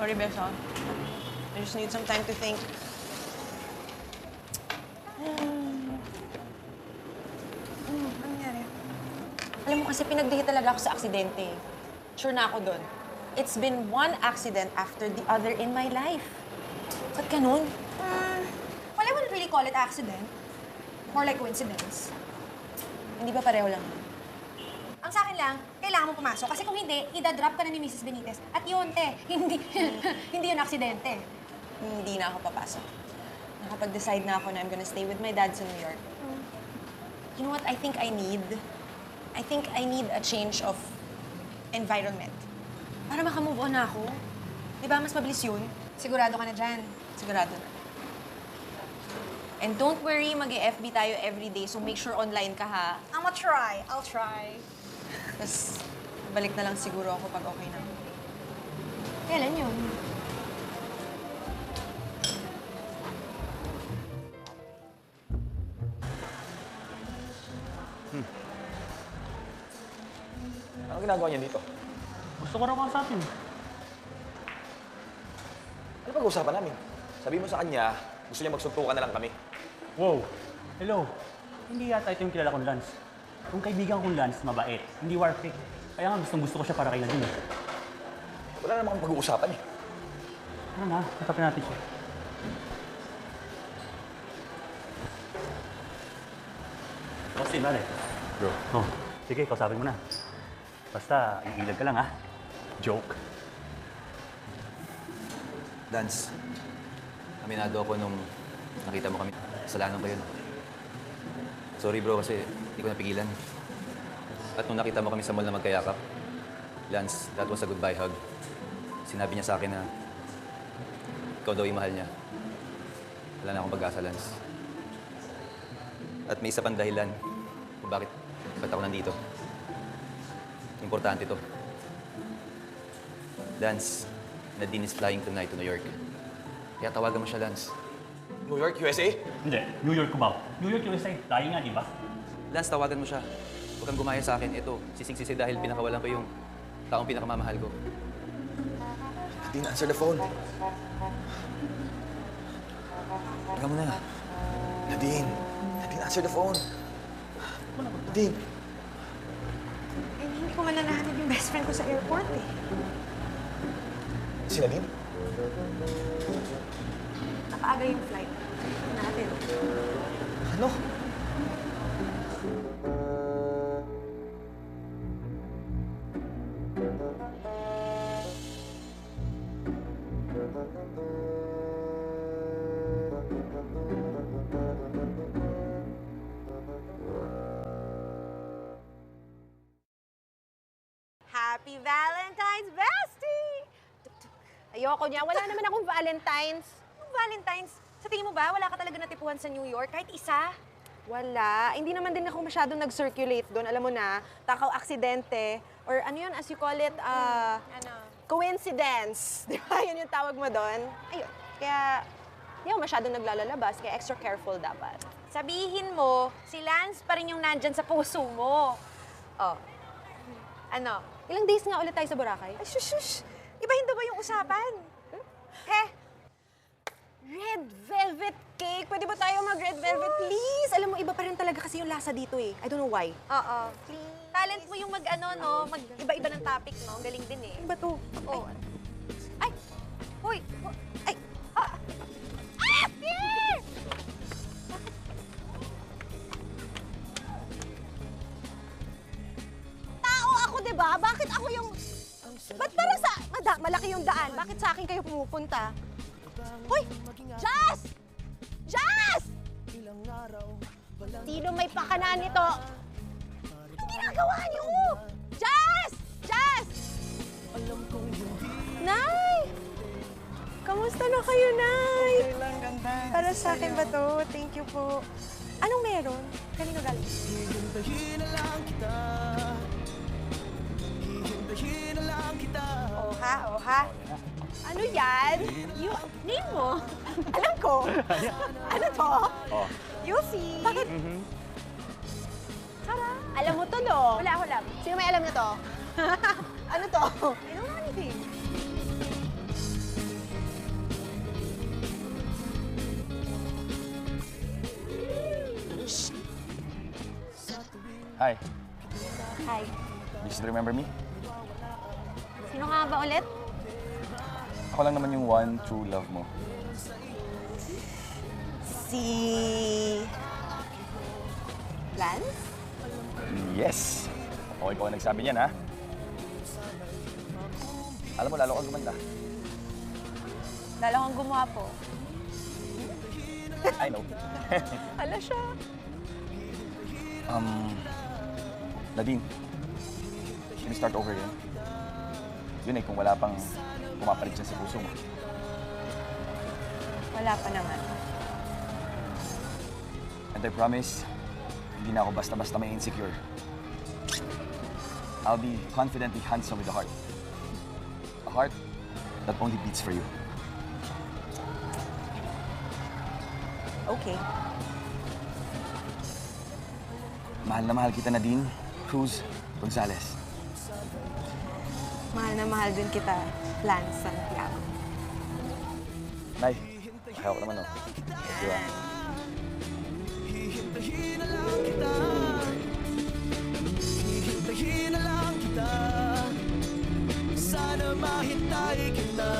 Sorry, Besa. I just need some time to think. Ano nangyari? Alam mo kasi pinagdihi talaga ako sa aksidente. Sure na ako doon. It's been one accident after the other in my life. Ba't ganun? Well, I wouldn't really call it accident. More like coincidence. Hindi ba pareho lang? Ang sa akin lang, kailangan mo pumasok. Kasi kung hindi, idadrop ka na ni Mrs. Benitez. At yun, te, hindi yun aksidente. Hindi na ako papasok. Nakapag-decide na ako na I'm gonna stay with my dad sa New York. You know what I think I need? I think I need a change of environment. Para makamove on na ako. Di ba, mas mabilis yun? Sigurado ka na dyan. Sigurado na. And don't worry, mag-FB tayo everyday, so make sure online ka, ha? I'll try. I'll try. Tapos, balik na lang siguro ako pag okay na. Kailan yun? Ano ginagawa niya dito? Gusto ko raw kausapin. Ano pag-uusapan namin? Sabi mo sa kanya, gusto niya magsuntukan na lang kami. Wow. Hello. Hindi yata ito yung kilala kong Lance. Kung kaibigan kong Lance, mabait. Hindi war fake. Kaya nga gusto ko siya para kay Nadine. Wala naman akong pag-uusapan eh. Ano na? Katapin natin siya. Austin, pare. Bro. Oh, sige, kausapin mo na. Basta, iilag ka lang, ha? Joke. Lance, aminado ako nung nakita mo kami. Kasalanan ko yun. Sorry bro kasi hindi ko napigilan. At nung nakita mo kami sa mall na magkayakap, Lance, that was a goodbye hug. Sinabi niya sa akin na ikaw daw yung mahal niya. Wala na akong pag-asa, Lance. At may isa pang dahilan kung ba't ako nandito. Importante to. Lance, Nadine is flying tonight to New York. Kaya tawagan mo siya, Lance. New York, USA? Hindi, New York Cubao. New York, USA. Tayo nga, di ba? Lance, tawagan mo siya. Huwag kang gumaya sa akin. Ito, sising-sisi dahil pinakawalan ko yung taong pinakamamahal ko. Nadine, answer the phone. Teka mo na. Nadine, answer the phone. Nadine. Eh, hindi ko man nahanap yung best friend ko sa airport eh. Si Nadine? Napaaga yung flight natin. Ano? Happy Valentine's, bestie! Ayoko niya. Wala naman akong Valentine's. Valentine's, sa tingin mo ba, wala ka talaga natipuhan sa New York? Kahit isa? Wala. Hindi naman din ako masyadong nag-circulate doon. Alam mo na, takaw aksidente. Or ano yun, as you call it, coincidence. Di ba? Yun yung tawag mo doon. Ayun. Kaya, hindi ako masyadong naglalalabas. Kaya extra careful dapat. Sabihin mo, si Lance pa rin yung nandyan sa puso mo. Oh. Ano? Ilang days nga ulit tayo sa Boracay? Ay, shush! Ibahin daw ba yung usapan? He? Red velvet cake! Pwede ba tayo mag-red velvet, please? Alam mo, iba pa rin talaga kasi yung lasa dito eh. I don't know why. Oo. Talent mo yung mag-ano, no? Mag-iba-iba ng topic, no? Galing din eh. Ano ba to? Oh. Ay! Hoy! Ay! Ah! Ah! Pierre! Tao ako, di ba? Bakit ako yung... Ba't para sa... malaki yung daan. Bakit sa akin kayo pumupunta? Hoy! Jazz! Jazz! Sino may pakana nito? Anong ginagawa niyo? Jazz! Jazz! Nay! Kamusta na kayo, Nay? Okay lang, ganda. Para sa akin ba to? Thank you po. Anong meron? Kanino galing? Hihintayin na lang kita. Hihintayin na lang kita. Oha, oha. Ano yan? Name mo? Alam ko. Ano to? Oh. You'll see. Bakit? Tara. Alam mo to, no? Wala, ako lang. Sino may alam na to? Ano to? I don't know anything. Hi. Hi. You still remember me? Sino nga ba ulit? Ako lang naman yung one true love mo. Si... Lance? Yes! O, ikaw ang nagsabi niyan, ha? Alam mo, lalo kang gumanda. Lalo kang gumwapo. I know. Hala siya. Nadine, can we start over again? Yun eh, kung wala pang pumapalit siya sa puso mo. Wala pa naman. And I promise, hindi na ako basta-basta may insecure. I'll be confidently handsome with a heart. A heart that only beats for you. Okay. Mahal na mahal kita, Nadine Cruz Gonzalez. Mahal na mahal din kita, Lance Santiago. Nay, kaya ko naman, no? Diba? Hihintayin na lang kita. Hihintayin na lang kita. Sana mahintay kita.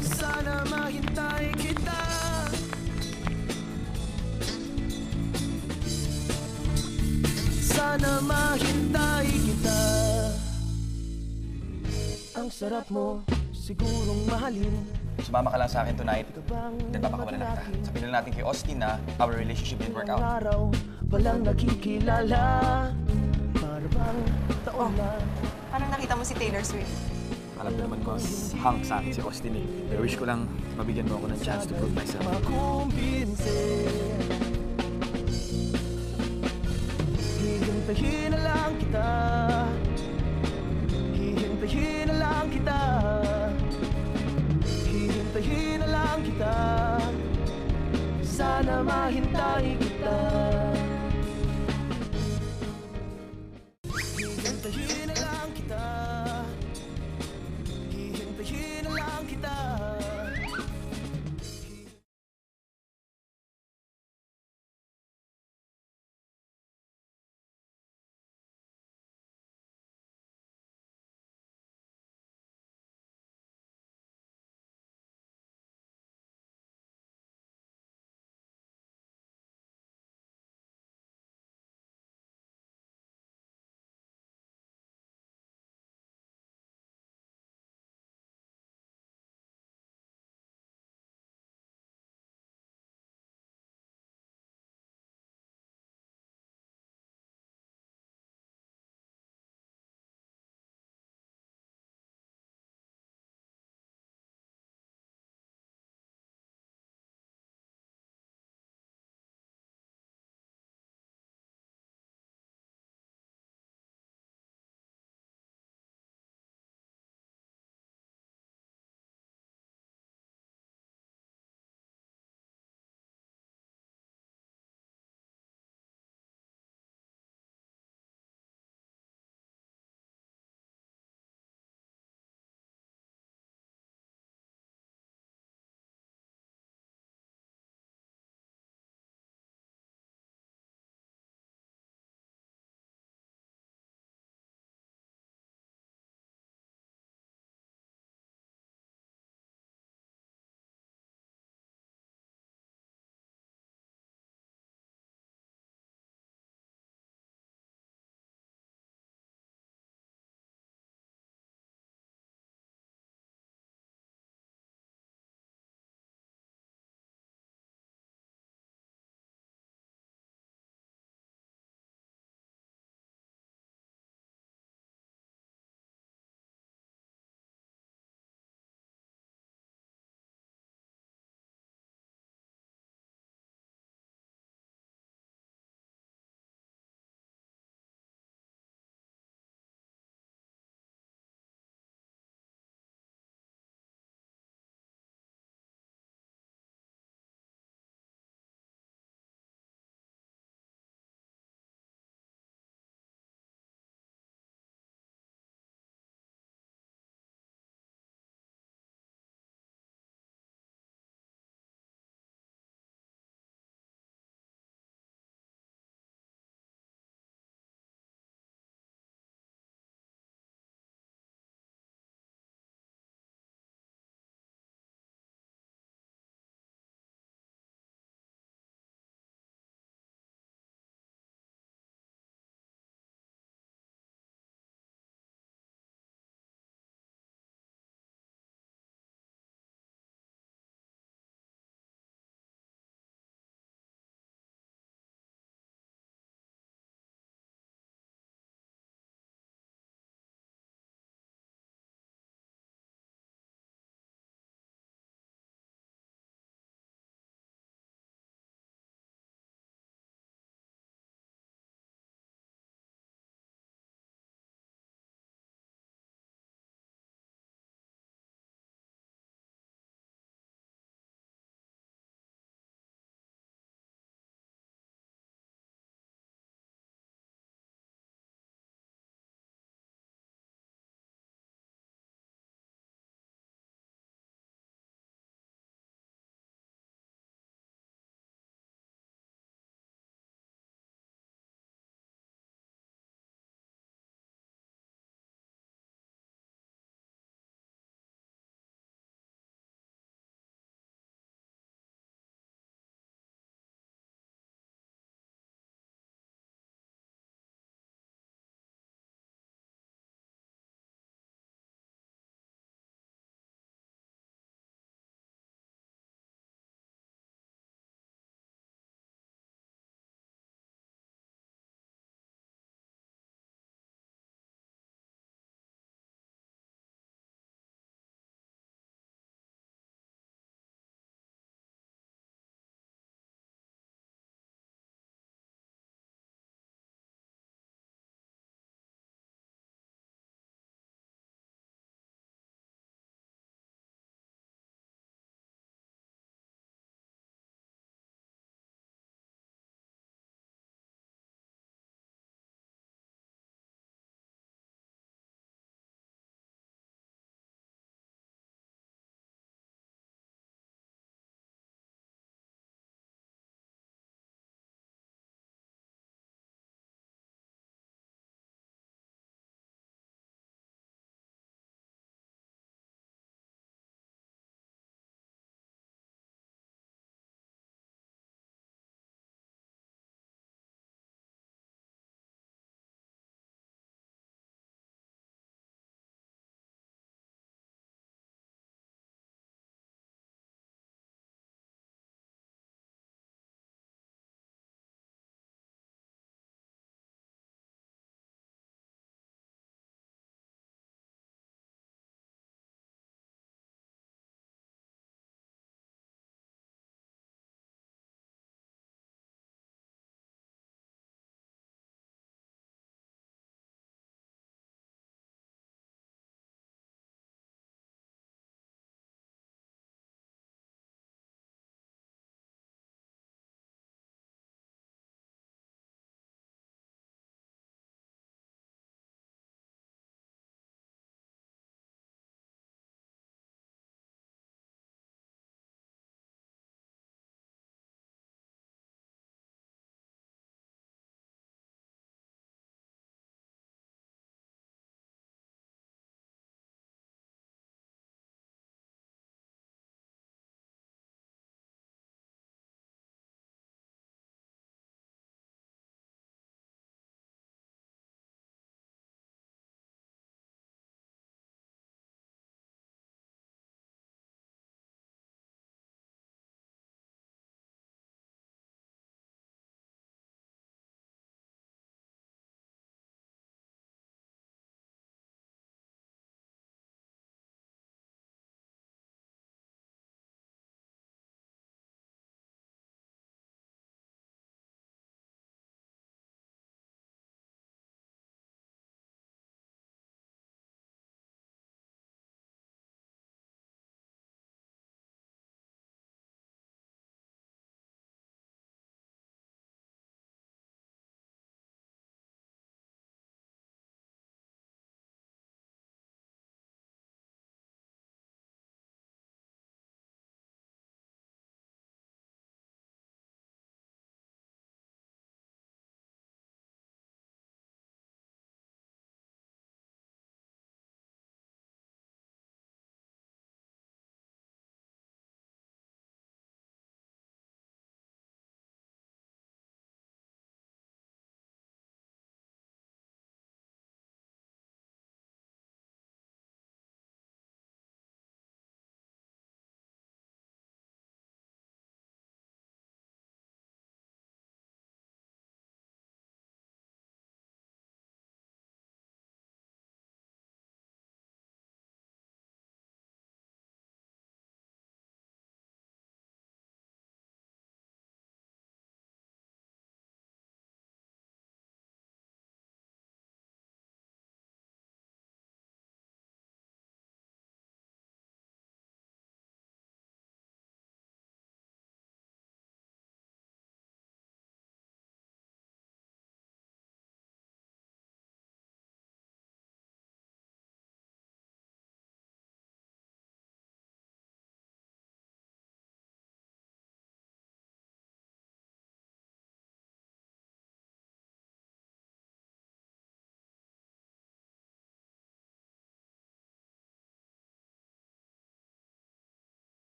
Sana mahintay kita. Sana mahintay kita. Ang sarap mo, sigurong mahalin. sumama ka lang sa akin tonight, then papakawalan na kita. Sabihin na natin kay Austin na our relationship didn't work out. Araw, walang nakikilala. Para bang taon na. Paano nakita mo si Taylor Swift? Alam ko naman ko, hang sa akin si Austin eh. Pero wish ko lang mabigyan mo ako ng chance to prove myself. Makumbinse. Hihintayin na lang kita. Hihintayin na lang kita. Hihintayin na lang kita. Sana mahintay